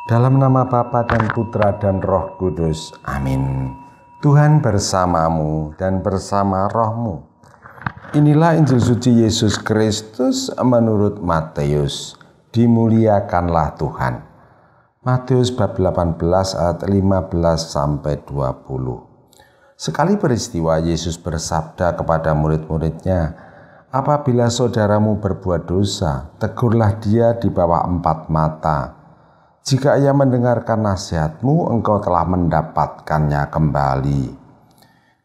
Dalam nama Bapa dan Putra dan Roh Kudus. Amin. Tuhan bersamamu dan bersama rohmu. Inilah Injil suci Yesus Kristus menurut Matius. Dimuliakanlah Tuhan. Matius bab 18 ayat 15 sampai 20. Sekali peristiwa Yesus bersabda kepada murid-muridnya, "Apabila saudaramu berbuat dosa, tegurlah dia di bawah 4 mata. Jika ia mendengarkan nasihatmu, engkau telah mendapatkannya kembali.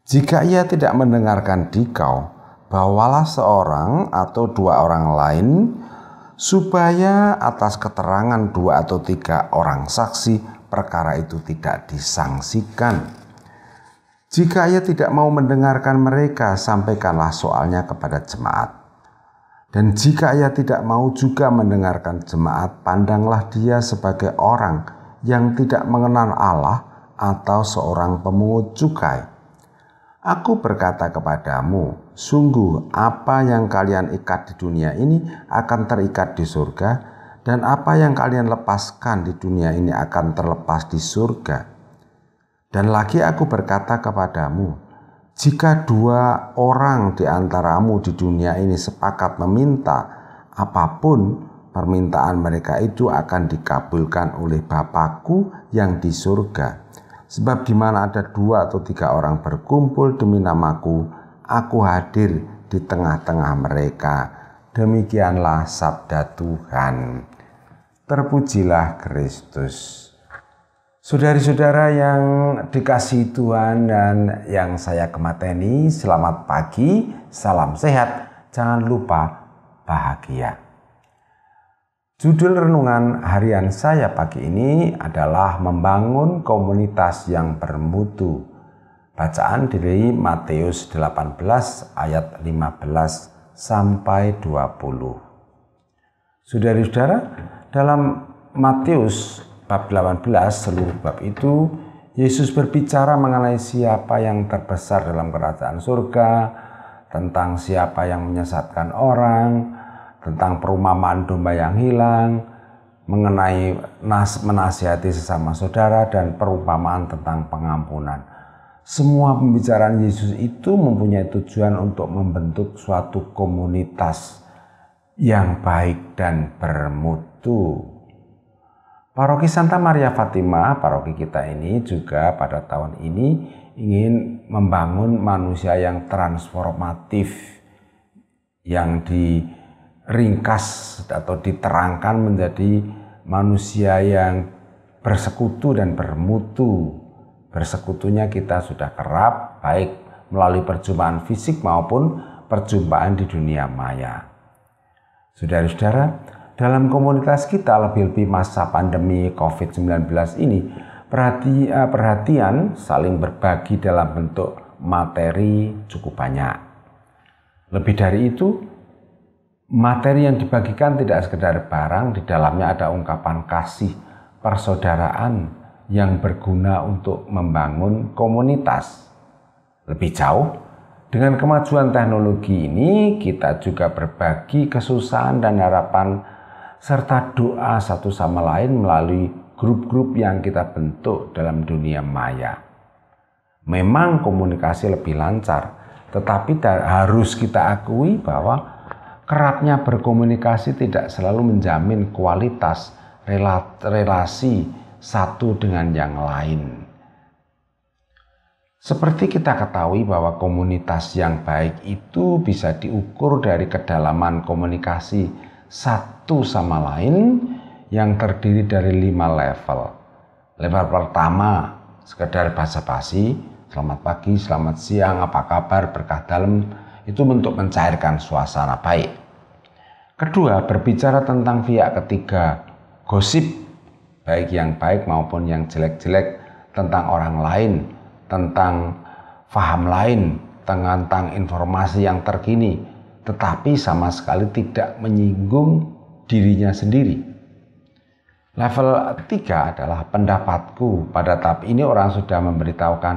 Jika ia tidak mendengarkan dikau, bawalah seorang atau 2 orang lain, supaya atas keterangan 2 atau 3 orang saksi, perkara itu tidak disangsikan. Jika ia tidak mau mendengarkan mereka, sampaikanlah soalnya kepada jemaat. Dan jika ia tidak mau juga mendengarkan jemaat, pandanglah dia sebagai orang yang tidak mengenal Allah atau seorang pemungut cukai. Aku berkata kepadamu, sungguh apa yang kalian ikat di dunia ini akan terikat di surga, dan apa yang kalian lepaskan di dunia ini akan terlepas di surga. Dan lagi aku berkata kepadamu, jika 2 orang di antaramu di dunia ini sepakat meminta apapun, permintaan mereka itu akan dikabulkan oleh Bapa-Ku yang di surga. Sebab di mana ada 2 atau 3 orang berkumpul demi nama-Ku, Aku hadir di tengah-tengah mereka." Demikianlah sabda Tuhan. Terpujilah Kristus. Saudari-saudara yang dikasihi Tuhan dan yang saya kemateni, selamat pagi, salam sehat, jangan lupa bahagia. Judul renungan harian saya pagi ini adalah membangun komunitas yang bermutu. Bacaan dari Matius 18 ayat 15 sampai 20. Saudari-saudara, dalam Matius bab 18 seluruh bab itu Yesus berbicara mengenai siapa yang terbesar dalam kerajaan surga, tentang siapa yang menyesatkan orang, tentang perumpamaan domba yang hilang, mengenai menasihati sesama saudara, dan perumpamaan tentang pengampunan. Semua pembicaraan Yesus itu mempunyai tujuan untuk membentuk suatu komunitas yang baik dan bermutu. Paroki Santa Maria Fatima, paroki kita ini juga pada tahun ini ingin membangun manusia yang transformatif, yang diringkas atau diterangkan menjadi manusia yang bersekutu dan bermutu. Bersekutunya kita sudah kerap, baik melalui perjumpaan fisik maupun perjumpaan di dunia maya. Saudara-saudara, dalam komunitas kita, lebih-lebih masa pandemi COVID-19 ini, perhatian saling berbagi dalam bentuk materi cukup banyak. Lebih dari itu, materi yang dibagikan tidak sekedar barang, di dalamnya ada ungkapan kasih, persaudaraan yang berguna untuk membangun komunitas. Lebih jauh, dengan kemajuan teknologi ini, kita juga berbagi kesusahan dan harapan serta doa satu sama lain melalui grup-grup yang kita bentuk dalam dunia maya. Memang komunikasi lebih lancar, tetapi harus kita akui bahwa kerapnya berkomunikasi tidak selalu menjamin kualitas relasi satu dengan yang lain. Seperti kita ketahui bahwa komunitas yang baik itu bisa diukur dari kedalaman komunikasi satu sama lain yang terdiri dari 5 level. Level pertama, sekedar basa-basi, selamat pagi, selamat siang, apa kabar, berkah dalam, itu untuk mencairkan suasana baik. Kedua, berbicara tentang pihak ketiga, gosip, baik yang baik maupun yang jelek-jelek, tentang orang lain, tentang faham lain, tentang informasi yang terkini, tetapi sama sekali tidak menyinggung dirinya sendiri. Level 3 adalah pendapatku. Pada tahap ini orang sudah memberitahukan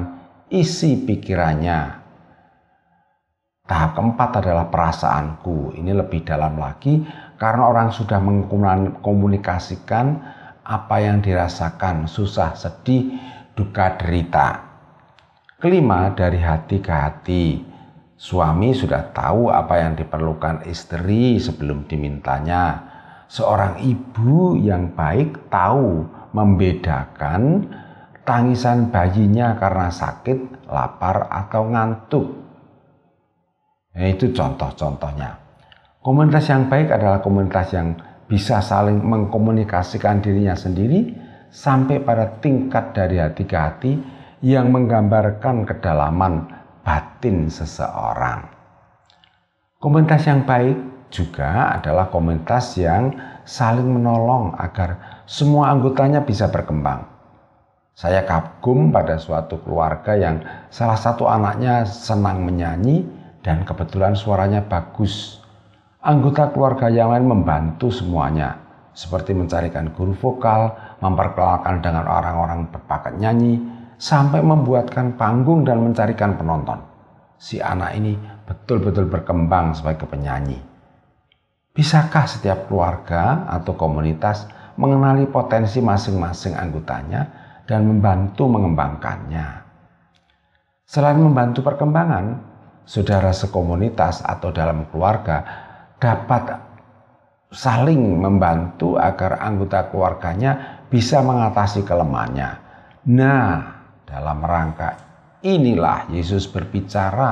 isi pikirannya. Tahap keempat adalah perasaanku. Ini lebih dalam lagi karena orang sudah mengkomunikasikan apa yang dirasakan, susah, sedih, duka, derita. Kelima, dari hati ke hati. Suami sudah tahu apa yang diperlukan istri sebelum dimintanya. Seorang ibu yang baik tahu membedakan tangisan bayinya karena sakit, lapar, atau ngantuk. Itu contoh-contohnya. Komunitas yang baik adalah komunitas yang bisa saling mengkomunikasikan dirinya sendiri sampai pada tingkat dari hati ke hati yang menggambarkan kedalaman batin seseorang. Komunitas yang baik juga adalah komunitas yang saling menolong agar semua anggotanya bisa berkembang. Saya kagum pada suatu keluarga yang salah satu anaknya senang menyanyi dan kebetulan suaranya bagus. Anggota keluarga yang lain membantu semuanya, seperti mencarikan guru vokal, memperkenalkan dengan orang-orang berbakat nyanyi, sampai membuatkan panggung dan mencarikan penonton. Si anak ini betul-betul berkembang sebagai penyanyi. Bisakah setiap keluarga atau komunitas mengenali potensi masing-masing anggotanya dan membantu mengembangkannya? Selain membantu perkembangan, saudara sekomunitas atau dalam keluarga dapat saling membantu agar anggota keluarganya bisa mengatasi kelemahannya. Nah, dalam rangka inilah Yesus berbicara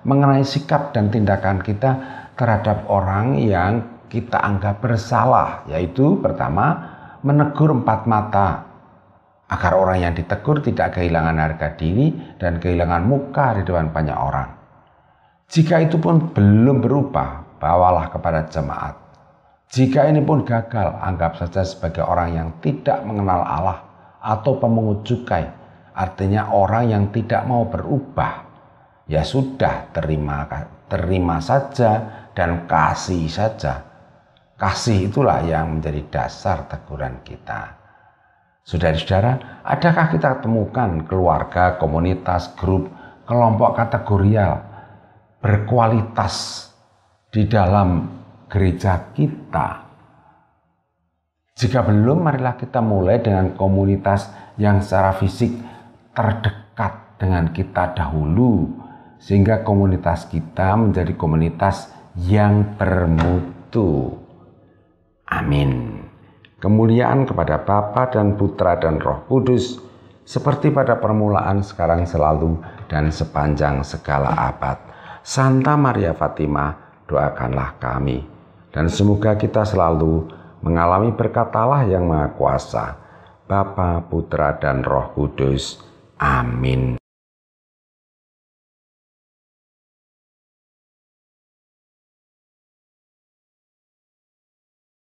mengenai sikap dan tindakan kita terhadap orang yang kita anggap bersalah, yaitu pertama, menegur empat mata agar orang yang ditegur tidak kehilangan harga diri dan kehilangan muka di depan banyak orang. Jika itu pun belum berubah, bawalah kepada jemaat. Jika ini pun gagal, anggap saja sebagai orang yang tidak mengenal Allah atau pemungut cukai. Artinya orang yang tidak mau berubah. Ya sudah, terima saja dan kasih saja. Kasih itulah yang menjadi dasar teguran kita. Saudara-saudara, adakah kita temukan keluarga, komunitas, grup, kelompok kategorial berkualitas di dalam gereja kita? Jika belum, marilah kita mulai dengan komunitas yang secara fisik terdekat dengan kita dahulu, sehingga komunitas kita menjadi komunitas yang bermutu. Amin. Kemuliaan kepada Bapa dan Putra dan Roh Kudus, seperti pada permulaan, sekarang, selalu, dan sepanjang segala abad. Santa Maria Fatimah, doakanlah kami. Dan semoga kita selalu mengalami berkat Allah yang Maha Kuasa, Bapa, Putra, dan Roh Kudus. Amin.